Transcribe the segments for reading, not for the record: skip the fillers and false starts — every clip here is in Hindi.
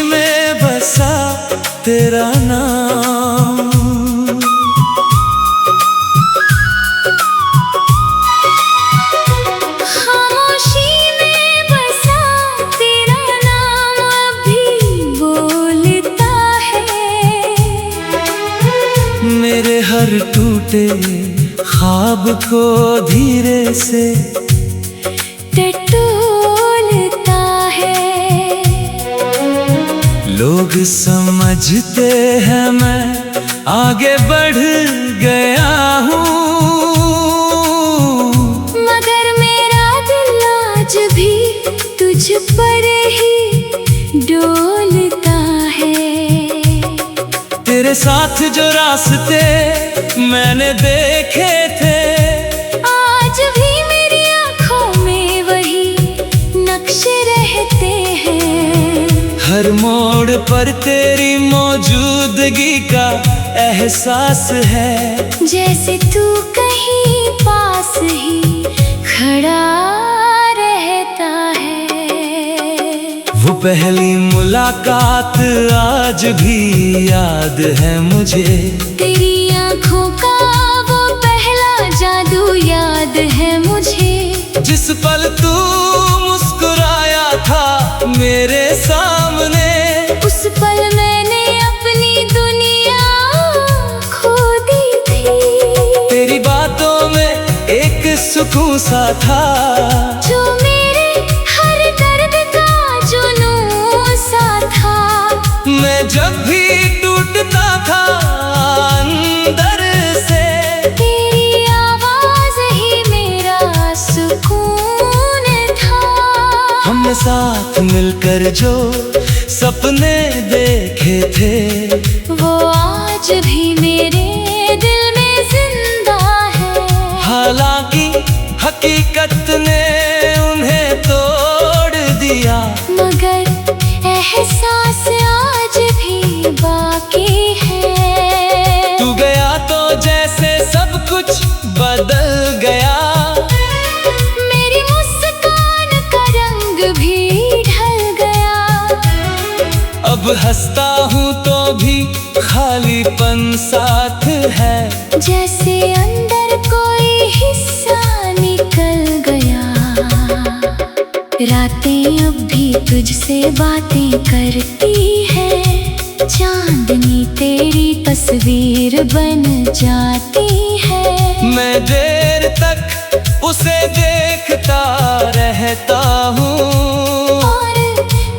में बसा तेरा नाम। खामोशी में बसा तेरा नाम अभी बोलता है। मेरे हर टूटे ख्वाब को धीरे से टटोलता है। लोग समझते हैं मैं आगे बढ़ गया हूँ, मगर मेरा दिल आज भी तुझ पर ही डोलता है। तेरे साथ जो रास्ते मैंने देखे थे, आज भी मेरी आँखों में वही नक्श रहते हैं। हर मोड़ पर तेरी मौजूदगी का एहसास है। जैसे तू कहीं पास ही खड़ा रहता है। वो पहली मुलाकात आज भी याद है मुझे। तेरी आँखों का वो पहला जादू याद है मुझे। जिस पल तू मुस्कुराया था मेरे सामने, उस पल मैंने अपनी दुनिया खो दी थी। तेरी बातों में एक सुकून सा था, जो मेरे हर दर्द का जुनून सा था। मैं जब भी टूटता था अंदर से, तेरी आवाज ही मेरा सुकून था। हमने साथ मिलकर जो सपने देखे थे, वो आज भी मेरे दिल में जिंदा है। हालांकि हकीकत ने उन्हें तोड़ दिया, मगर एहसास आज भी बाकी है। तू गया तो जैसे सब कुछ बदल गया। मेरी मुस्कान का रंग भी ढल गया। अब हंसता हूँ तो भी खालीपन साथ है। जैसे अंदर कोई हिस्सा निकल गया। रातें अब भी तुझसे बातें करती है। चांदनी तेरी तस्वीर बन जाती है। मैं देर तक उसे देखता रहता हूँ, और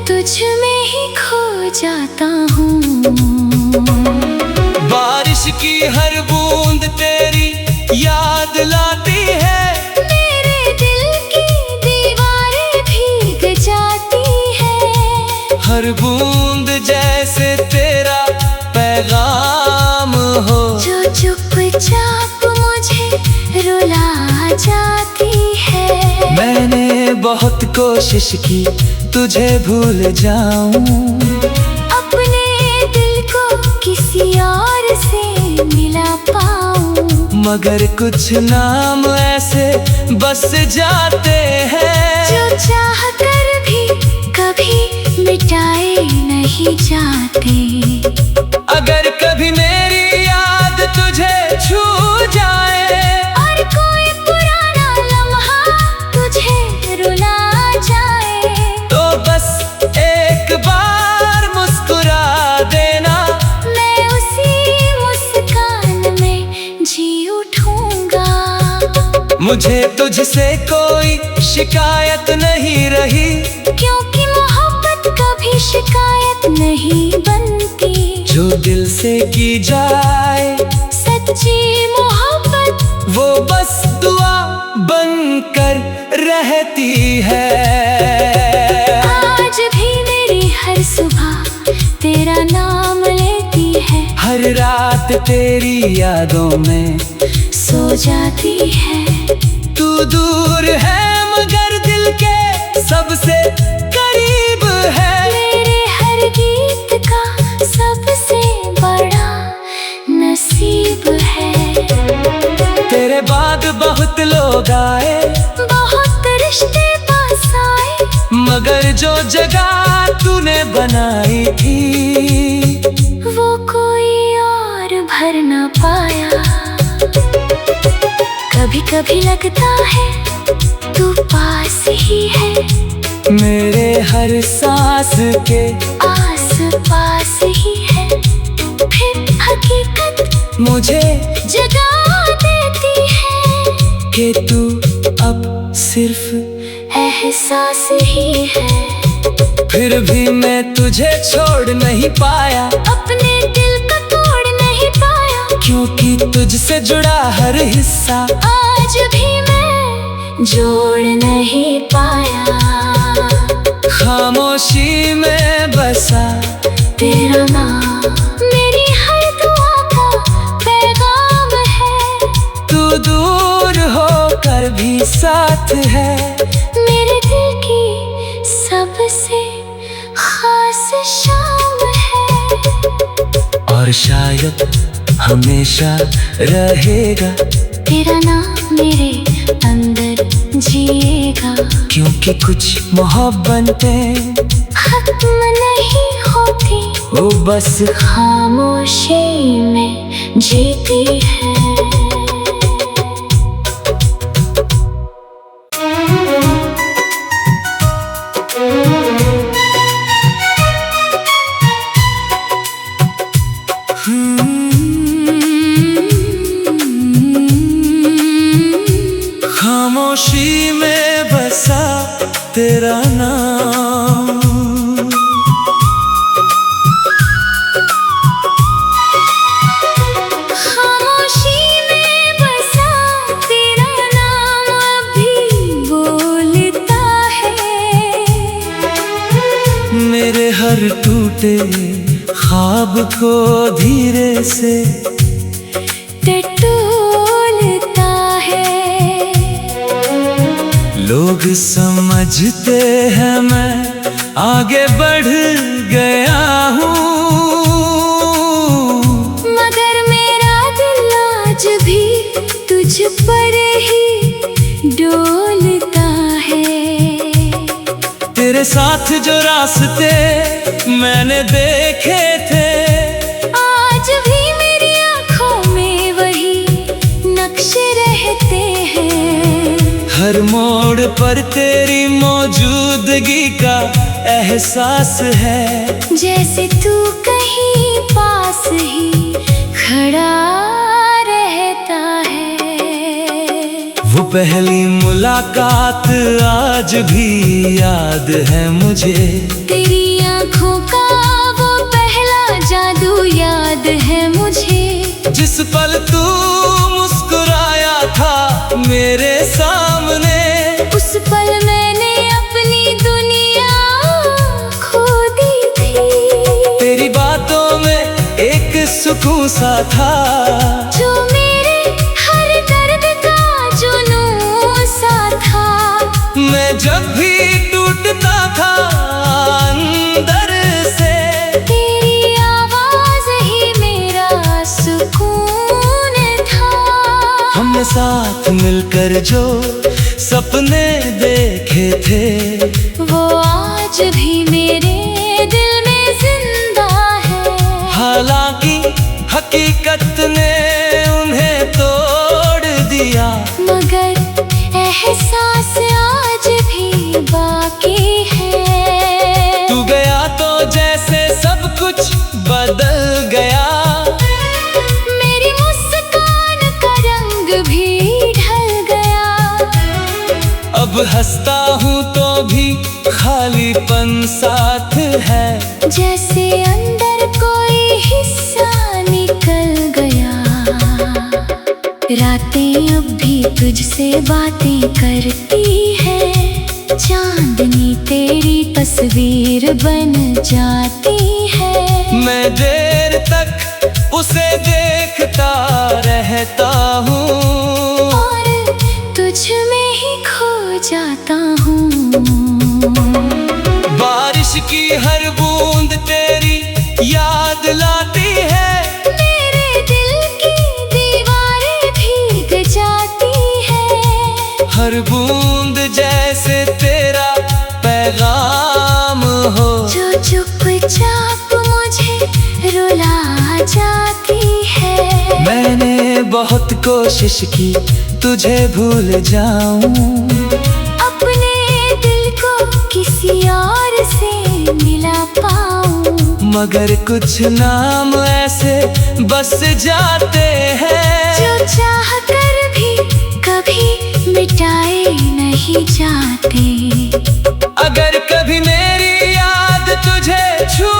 तुझ में ही खो जाता हूँ। बारिश की हर बूंद तेरी याद लाती है। मेरे दिल की दीवारें भीग जाती है। हर बूंद जैसे तेरा पैगाम हो, जो चुपचाप मुझे रुला जाती है। मैंने बहुत कोशिश की तुझे भूल जाऊं, अपने दिल को किसी और से मिला पाऊं। मगर कुछ नाम ऐसे बस जाते हैं, जो चाह कर भी कभी मिटाए नहीं जाते। अगर कभी मेरी याद तुझे छू जाए, और कोई पुराना लम्हा तुझे रुला जाए, तो बस एक बार मुस्कुरा देना। मैं उसी मुस्कान में जी उठूंगा। मुझे तुझसे कोई शिकायत नहीं रही, क्योंकि मोहब्बत कभी शिकायत नहीं बनती। जो दिल से की जाए सच्ची मोहब्बत, वो बस दुआ बनकर रहती है। आज भी मेरी हर सुबह तेरा नाम लेती है। हर रात तेरी यादों में सो जाती है। तू दूर है मगर दिल के सबसे करीब है। मेरे हर गीत का सबसे बड़ा नसीब है। तेरे बाद बहुत लोग आए, बहुत रिश्ते पास आए, मगर जो जगह तूने बनाई भरी थी, वो कोई और भर ना पाया। कभी कभी लगता है तू पास ही है, मेरे हर सांस के आस पास ही है। फिर हकीकत मुझे जगा देती है कि तू अब सिर्फ एहसास ही है। फिर भी मैं तुझे छोड़ नहीं पाया, अपने दिल को तोड़ नहीं पाया, क्योंकि तुझसे जुड़ा हर हिस्सा आज भी मैं जोड़ नहीं पाया। खामोशी में बसा तेरा नाम मेरी हर दुआ का पैगाम है। तू दूर होकर भी साथ है, मेरे दिल की सबसे खास शाम है। और शायद हमेशा रहेगा तेरा नाम मेरे अंदर जिएगा, क्योंकि कुछ मोहब्बतें खत्म नहीं होती, वो बस खामोशी में जीती है। खामोशी में बसा तेरा नाम, खामोशी में बसा तेरा नाम अभी बोलता है। मेरे हर टूटे ख्वाब को धीरे से टटोलता है। लोग समझते हैं मैं आगे बढ़ गया हूँ, मगर मेरा दिल आज भी तुझ पर ही डोलता है। तेरे साथ जो रास्ते मैंने देखे थे, आज भी मेरी आँखों में वही नक्शे रहते हैं। हर मोड़ पर तेरी मौजूदगी का एहसास है, जैसे तू कहीं पास ही खड़ा रहता है। वो पहली मुलाकात आज भी याद है मुझे, तेरी आँखों का वो पहला जादू याद है मुझे। जिस पल तू मुस्कुराया था मेरे सामने, उस पल मैंने अपनी दुनिया खो दी थी। तेरी बातों में एक सुकून सा था, जो मेरे हर दर्द का जुनून सा था। मैं जब भी टूटता था अंदर से, तेरी आवाज ही मेरा सुकून था। हमने साथ मिलकर जो सपने देखे थे, वो आज भी मेरे दिल में जिंदा है। हालांकि हकीकत ने उन्हें तोड़ दिया, मगर एहसास आज भी बाकी है। तू गया तो जैसे सब कुछ बदल गया, मेरी मुस्कान का रंग भी ढल गया। अब हंसता हूँ तो भी खालीपन साथ है, जैसे अंदर कोई हिस्सा निकल गया। रातें अब भी तुझसे बातें करती है, चांदनी तेरी तस्वीर बन जाती है। मैं देर तक उसे देखता रहता हूँ, और तुझ में ही खो जाता हूँ। बारिश की हर बूंद तेरी याद लाती है, मेरे दिल की दीवारें भीग जाती है। हर बूंद जैसे तेरा पैगाम हो, जो चुप चुपचाप मुझे रुला जाती है। मैंने बहुत कोशिश की तुझे भूल जाऊं, अपने दिल को किसी और से मिला पाऊं, मगर कुछ नाम ऐसे बस जाते हैं जो चाह कर भी कभी मिटाए नहीं जाते। अगर कभी मेरी याद तुझे छू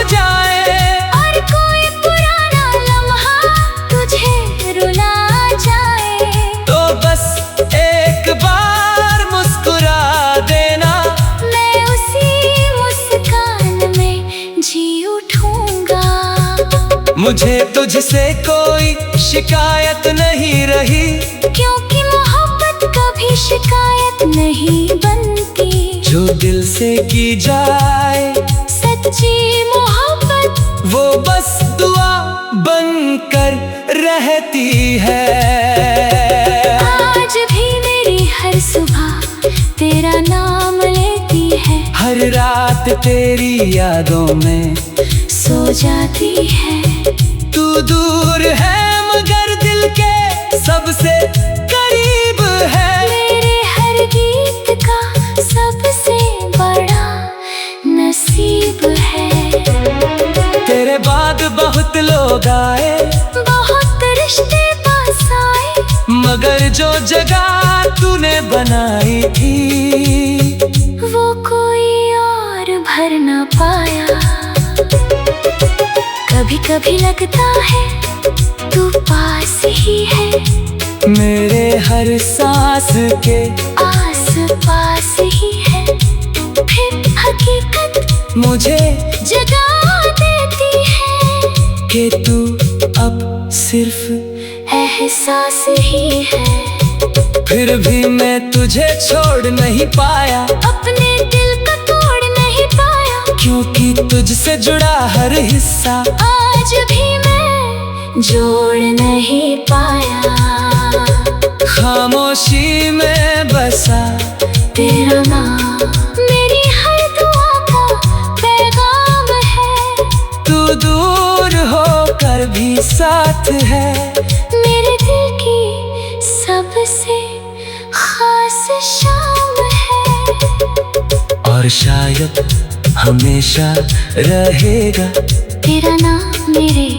जाए और कोई पुराना लम्हा तुझे रुला जाए, तो बस एक बार मुस्कुरा देना, मैं उसी मुस्कान में जी उठूंगा। मुझे तुझसे कोई शिकायत नहीं रही, क्योंकि मोहब्बत कभी शिकायत नहीं बनती। जो दिल से की जाए सच्ची मोहब्बत वो बस दुआ बनकर रहती है। आज भी मेरी हर सुबह तेरा नाम लेती है, हर रात तेरी यादों में सो जाती है। तू दूर है मगर दिल के सबसे करीब है, मेरे हर गीत का सबसे बड़ा नसीब है। तेरे बाद बहुत लोग आए, बहुत रिश्ते पास आए, मगर जो जगह तूने बनाई थी वो कोई और भर ना पाया। कभी कभी लगता है तू पास ही है, मेरे हर सांस के आस पास ही है। फिर हकीकत मुझे जगा देती है कि तू अब सिर्फ एहसास ही है। फिर भी मैं तुझे छोड़ नहीं पाया, अपने दिल को तोड़ नहीं पाया, क्योंकि तुझसे जुड़ा हर हिस्सा आज भी मैं जोड़ नहीं पाया। खामोशी में बसा तेरा नाम मेरी हर दुआ का पैगाम है। तू दूर होकर भी साथ है, मेरे दिल की सबसे खास शाम है। और शायद हमेशा रहेगा, तेरा नाम मेरे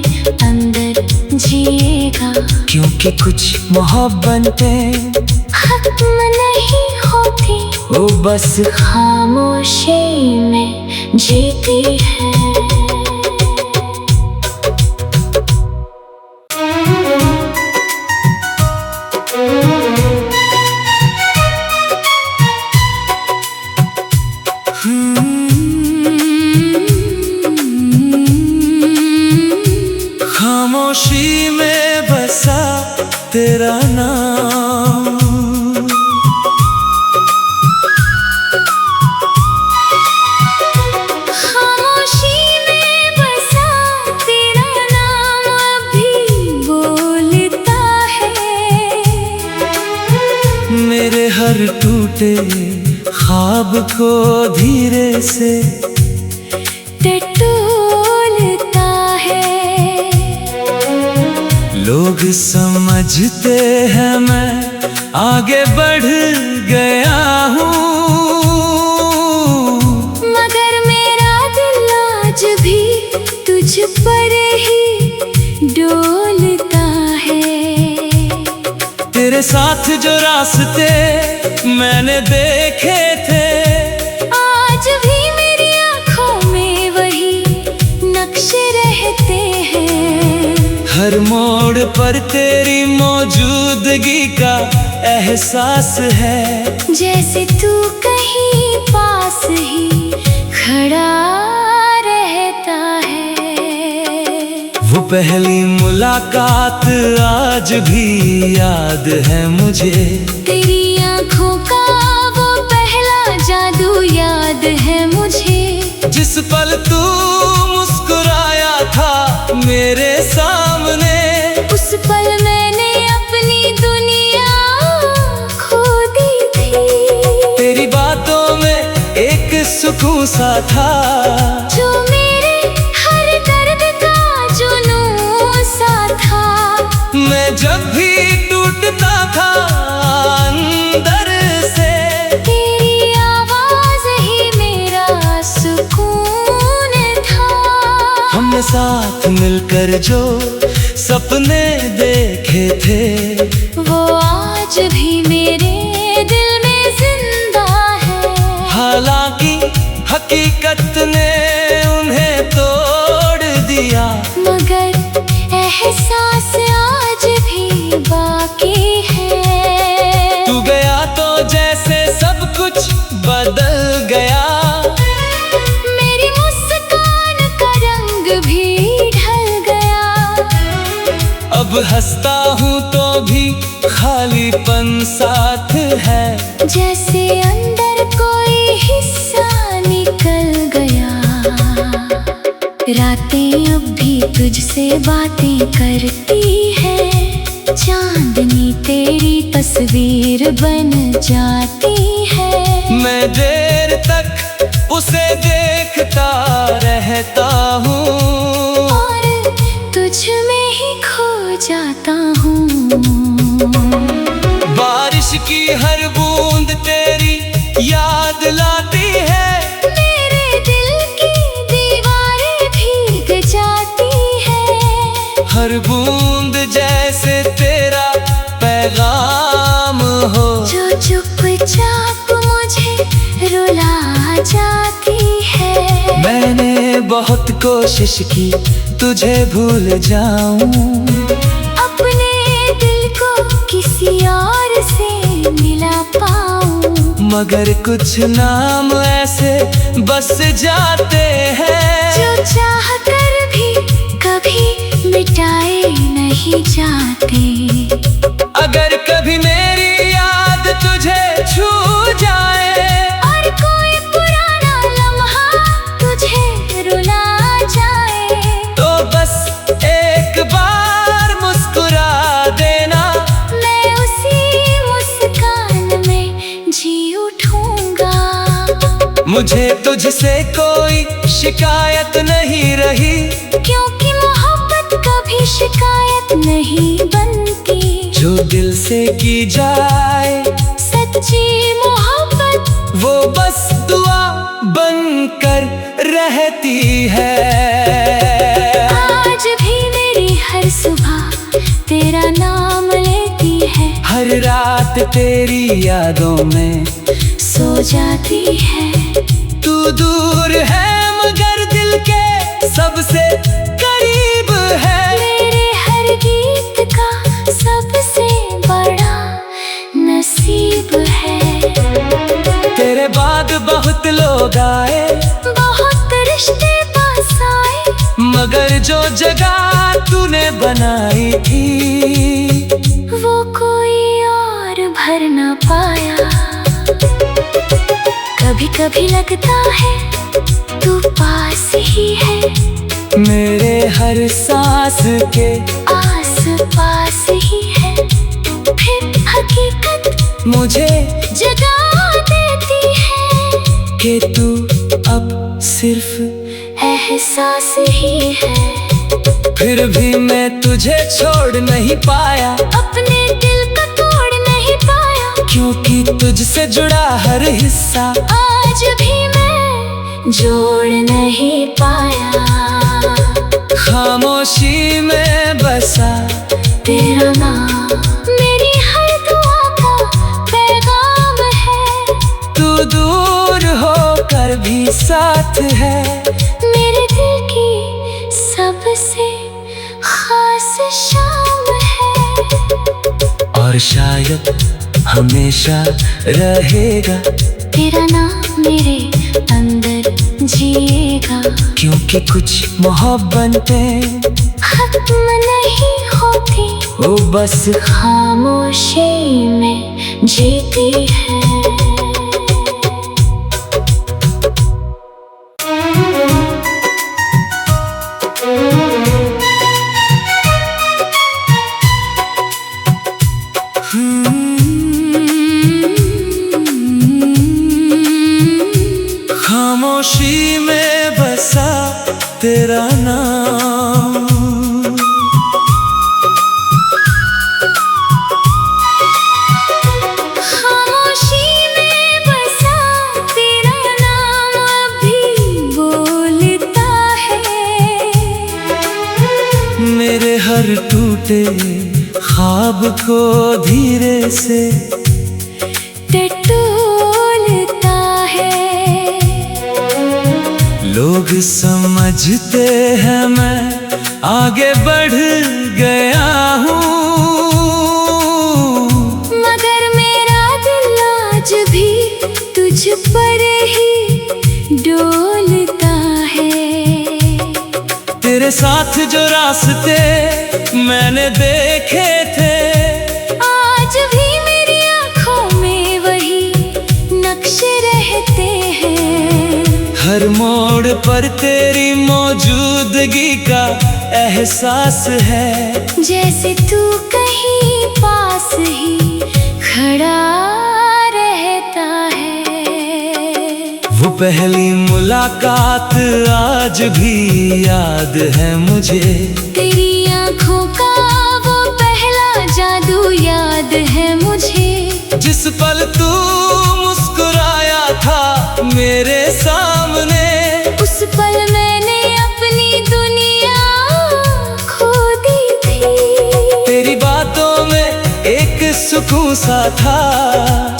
अंदर जिएगा। क्योंकि कुछ मोहब्बतें खत्म नहीं होती, वो बस खामोशी में जीती है। खामोशी में बसा तेरा नाम, खामोशी में बसा तेरा नाम अभी बोलता है। मेरे हर टूटे ख्वाब को धीरे से टटोलता है। लोग समझते हैं मैं आगे बढ़ गया हूँ, मगर मेरा दिल आज भी तुझ पर ही डोलता है। तेरे साथ जो रास्ते मैंने देखे थे, आज भी मेरी आँखों में वही नक्शे रहते हैं। हर मोड़ पर तेरी मौजूदगी का एहसास है, जैसे तू कहीं पास ही खड़ा रहता है। वो पहली मुलाकात आज भी याद है मुझे, तेरी आँखों का वो पहला जादू याद है मुझे। जिस पल तू मुस्कुराया था मेरे सामने, उस पल मैंने अपनी दुनिया खो दी थी। तेरी बातों में एक सुकून सा था जो मेरे साथ मिलकर जो सपने देखे थे, वो आज भी मेरे दिल में जिंदा है। हालांकि हकीकत ने उन्हें तोड़ दिया, मगर एहसास आज भी बाकी है। तू गया तो जैसे सब कुछ बदल गया, मेरी मुस्कान का रंग भी ढल गया। अब हंसता हूँ तो भी खालीपन साथ है, जैसे अंदर कोई हिस्सा निकल गया। रातें अब भी तुझसे बातें करती है, चांदनी तेरी तस्वीर बन जाती है। मैं देर तक उसे देखता रहता हूँ और तुझ में ही खो जाता हूँ। बारिश की हर बूंद तेरी याद लाती है, मेरे दिल की दीवारें भीग जाती है। हर बूंद जैसे तेरा पैगाम हो, जो चुपचाप मुझे रुला जाती है। मैंने बहुत कोशिश की तुझे भूल जाऊं, अपने दिल को किसी और से मिला पाऊं, मगर कुछ नाम ऐसे बस जाते हैं, जो चाह कर भी कभी मिटाए नहीं जाते। अगर कभी मेरी याद तुझे छू जाए, और कोई पुराना लम्हा तुझे रुला जाए, तो बस एक बार मुस्कुरा देना, मैं उसी मुस्कान में जी उठूंगा। मुझे तुझसे कोई शिकायत नहीं रही, क्योंकि मोहब्बत कभी शिकायत नहीं बनती। जो दिल से की जाए सच्ची मोहब्बत वो बस दुआ बनकर रहती है। आज भी मेरी हर सुबह तेरा नाम लेती है, हर रात तेरी यादों में सो जाती है। तू दूर है मगर दिल के सबसे करीब है, मेरे हर गीत का सबसे बड़ा नसीब है। तेरे बाद बहुत लोग आए, बहुत रिश्ते पास आए, मगर जो जगह तूने बनाई थी, वो कोई और भर ना पाया। कभी कभी लगता है तू पास ही है, मेरे हर सांस के आस पास ही है। फिर हकीकत मुझे जगा देती है कि तू अब सिर्फ एहसास ही है। फिर भी मैं तुझे छोड़ नहीं पाया, अपने दिल को तोड़ नहीं पाया, क्योंकि तुझसे जुड़ा हर हिस्सा आज भी मैं जोड़ नहीं पाया। खामोशी में बसा तेरा नाम मेरी हर दुआ का पैगाम है। तू दूर होकर भी साथ है, मेरे दिल की सबसे खास शाम है। और शायद हमेशा रहेगा, तेरा नाम मेरे अंदर जिएगा। क्योंकि कुछ मोहब्बतें खत्म नहीं होती, वो बस खामोशी में जीती है। खामोशी में बसा तेरा नाम, खामोशी में बसा तेरा नाम अभी बोलता है। हर टूटे ख्वाब को धीरे से टटोलता है। लोग समझते हैं मैं आगे बढ़ गया हूँ, मगर मेरा दिल आज भी तुझ पर ही डोलता है। तेरे साथ जो रास्ते मैंने देखे थे, आज भी मेरी आँखों में वही नक्श रहते हैं। हर मोड़ पर तेरी मौजूदगी का एहसास है। जैसे तू कहीं पास ही खड़ा रहता है। वो पहली मुलाकात आज भी याद है मुझे। तेरी आँखों का वो पहला जादू याद है मुझे। जिस पल तू मुस्कुराया था मेरे सामने, उस पल मैंने अपनी दुनिया खो दी थी। तेरी बातों में एक सुकून सा था,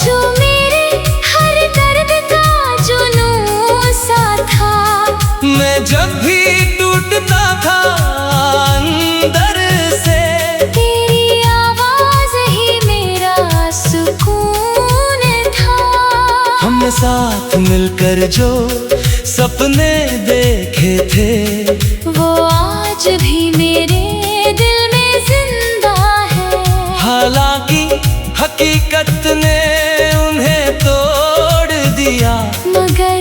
जो मेरे हर दर्द का जुनून सा था। मैं जब भी टूटता था अंदर से, तेरी आवाज ही मेरा सुकून था। हमने साथ मिलकर जो सपने देखे थे, वो आज भी मेरे दिल में जिंदा है। हालांकि हकीकत ने उन्हें तोड़ दिया, मगर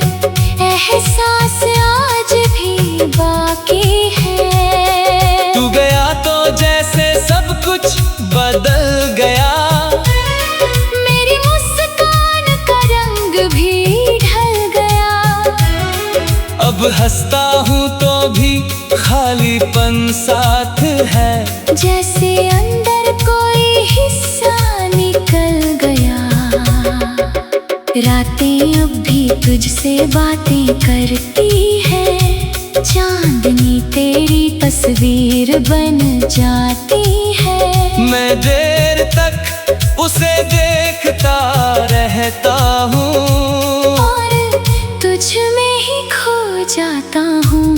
एहसास आज भी बाकी है। तू गया तो जैसे सब कुछ बदल गया। मेरी मुस्कान का रंग भी ढल गया। अब हंसता हूँ तो भी खालीपन साथ है। जैसे अंदर कोई हिस्सा निकल गया। रातें अब भी तुझसे बातें करती है। चांदनी तेरी तस्वीर बन जाती है। मैं देर तक उसे देखता रहता हूँ, और तुझ में ही खो जाता हूँ।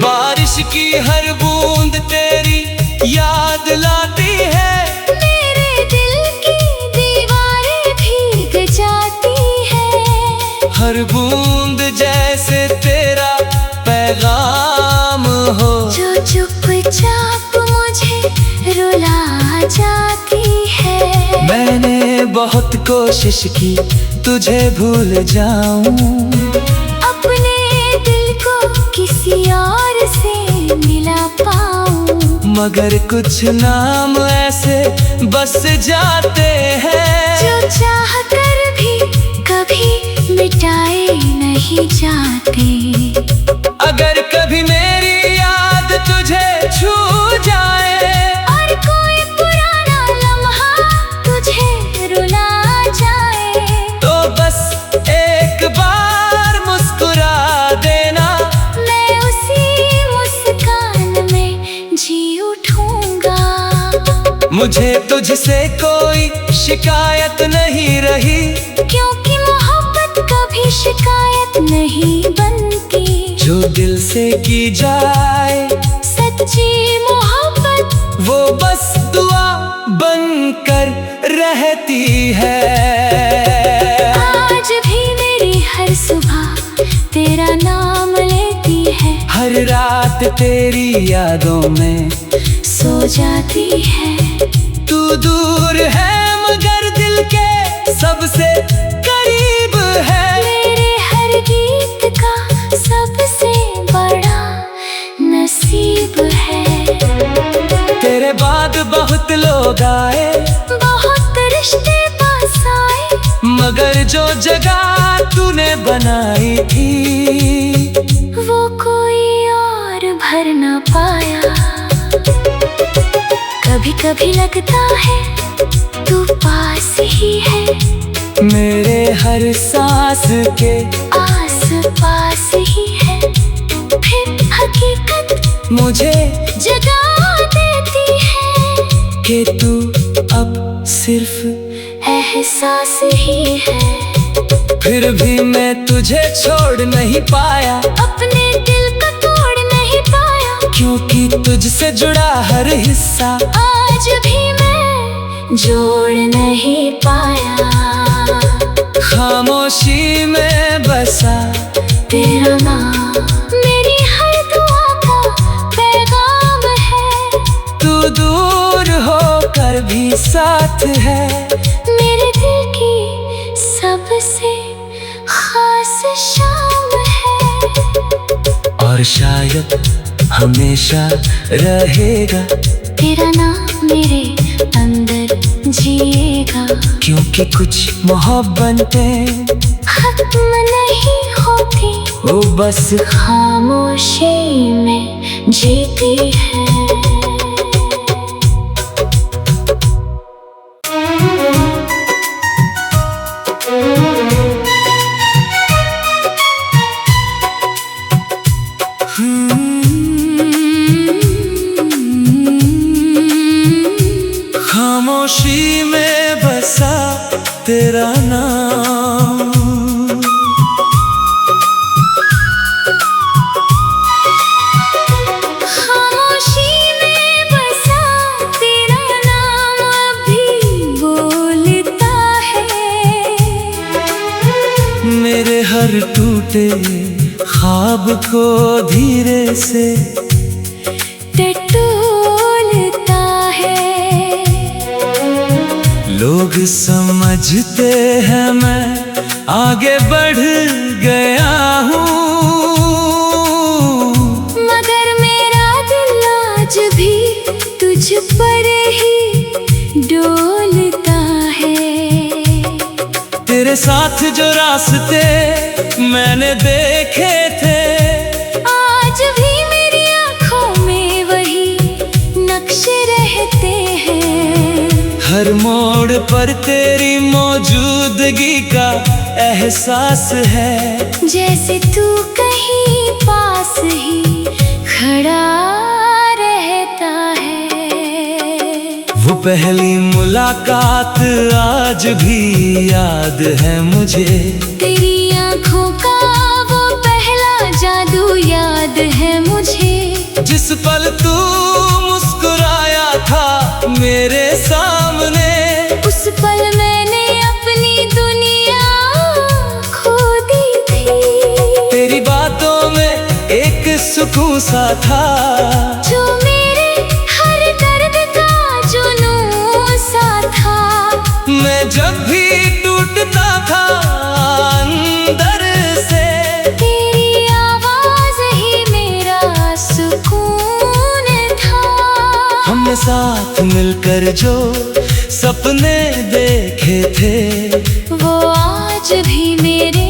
बारिश की हर बूंद तेरी याद लाती है। मेरे दिल की दीवारें भीग जाती है। हर बूंद जैसे तेरा पैगाम हो, जो चुपचाप मुझे रुला जाती है। मैंने बहुत कोशिश की तुझे भूल जाऊं, अपने दिल को किसी और से मिला पाऊं। मगर कुछ नाम ऐसे बस जाते हैं, जो चाह कर भी कभी मिटाए नहीं जाते। अगर कभी मेरी याद तुझे छू जाए, और कोई पुराना लम्हा तुझे रुला जाए, तो बस एक बार मुस्कुरा देना। मैं उसी मुस्कान में जी उठूंगा। मुझे तुझसे कोई शिकायत नहीं रही, क्योंकि मोहब्बत कभी शिकायत नहीं बनती। जो दिल से की जाए सच्ची मोहब्बत वो बस दुआ बनकर रहती है। आज भी मेरी हर सुबह तेरा नाम लेती है। हर रात तेरी यादों में सो जाती है। तू दूर है मगर दिल के सबसे करीब है। मेरे हर गीत का सबसे बड़ा नसीब है। तेरे बाद बहुत लोग आए, बहुत रिश्ते पास आए, मगर जो जगह तूने बनाई थी, वो कोई और भर ना पाया। कभी कभी लगता है तू पास ही है, मेरे हर सांस के आस पास ही है। फिर हकीकत मुझे जगा देती है कि तू अब सिर्फ एहसास ही है। फिर भी मैं तुझे छोड़ नहीं पाया, अपने दिल को तोड़ नहीं पाया, क्योंकि तुझसे जुड़ा हर हिस्सा आज भी मैं जोड़ नहीं पाया। खामोशी में बसा तेरा नाम मेरी हर दुआ का पैगाम है। तू दूर होकर भी साथ है, मेरे दिल की सबसे खास शाम है। और शायद हमेशा रहेगा तेरा नाम मेरे अंदर जिएगा, क्योंकि कुछ मोहब्बतें खत्म नहीं होती, वो बस खामोशी में जीती है। खामोशी में बसा तेरा नाम, खामोशी में बसा तेरा नाम अभी बोलता है। मेरे हर टूटे ख्वाब को धीरे से टटोलता है। लोग समझते हैं मैं आगे बढ़ गया हूँ, मगर मेरा दिल आज भी तुझ पर ही डोलता है। तेरे साथ जो रास्ते मैंने देखे थे, आज भी मेरी आँखों में वही नक्शे रहते हैं। हर मोड़ पर तेरी मौजूदगी का एहसास है, जैसे तू कहीं पास ही खड़ा रहता है। वो पहली मुलाकात आज भी याद है मुझे, तेरी आँखों का वो पहला जादू याद है मुझे। जिस पल तू मुस्कुराया था मेरे सामने, उस पल मैंने अपनी दुनिया खो दी थी। तेरी बातों में एक सुकून सा था, जो मेरे हर दर्द का जुनून सा था। मैं जब भी टूटता था अंदर से, तेरी आवाज ही मेरा सुकून था। हमने साथ मिलकर जो सपने देखे थे, वो आज भी मेरे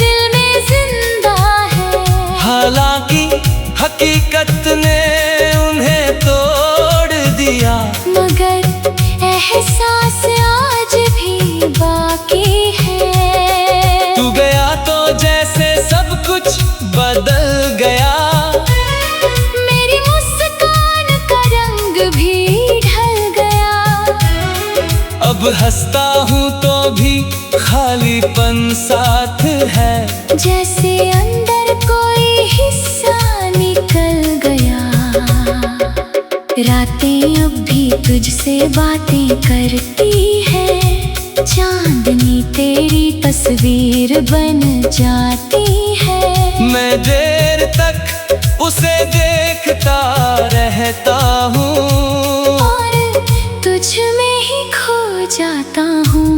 दिल में जिंदा है। हालांकि हकीकत ने उन्हें तोड़ दिया, मगर एहसास आज भी बाकी है। तू गया तो जैसे सब कुछ बदल गया, मेरी मुस्कान का रंग भी ढल गया। अब हंसता हूँ तो भी खालीपन साथ है, जैसे अंदर कोई हिस्सा निकल गया। रातें अब भी तुझसे बातें करती है, चांदनी तेरी तस्वीर बन जाती है। मैं देर तक उसे देखता रहता हूँ, और तुझ में ही खो जाता हूँ।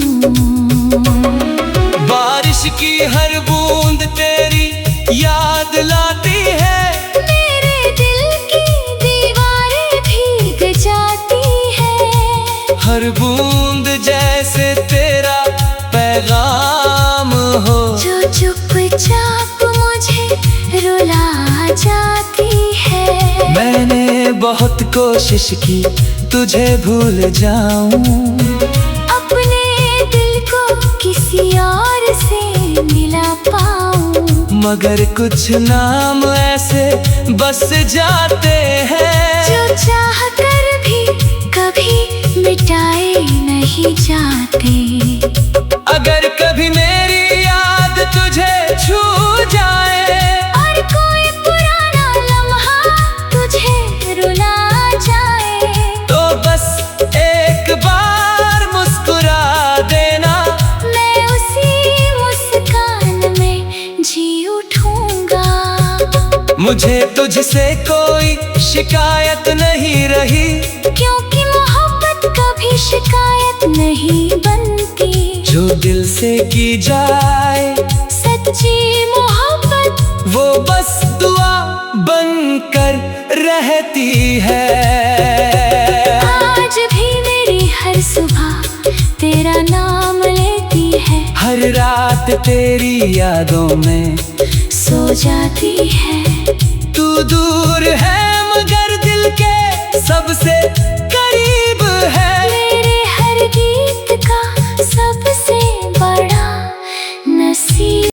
बारिश की हर बूंद तेरी याद लाती है, मेरे दिल की दीवारें भीग जाती है। हर बूंद जैसे तेरा पैगाम हो, जो चुपचाप मुझे रुला जाती है। मैंने बहुत कोशिश की तुझे भूल जाऊं, अपने दिल को किसी और से मिला पाऊं, मगर कुछ नाम ऐसे बस जाते हैं, चाह कर भी कभी मिटाए नहीं जाते। अगर कभी मेरी याद तुझे छू जाए और कोई पुराना लम्हा तुझे रुला जाए, तो बस एक बार मुस्कुरा देना। मैं उसी मुस्कान में जी उठूंगा। मुझे तुझसे कोई शिकायत नहीं रही, क्योंकि मोहब्बत कभी शिकायत नहीं बनती। जो दिल से की जाए सच्ची मोहब्बत वो बस दुआ बनकर रहती है। आज भी मेरी हर सुबह तेरा नाम लेती है, हर रात तेरी यादों में सो जाती है। तू दूर है मगर दिल के सबसे करीब है।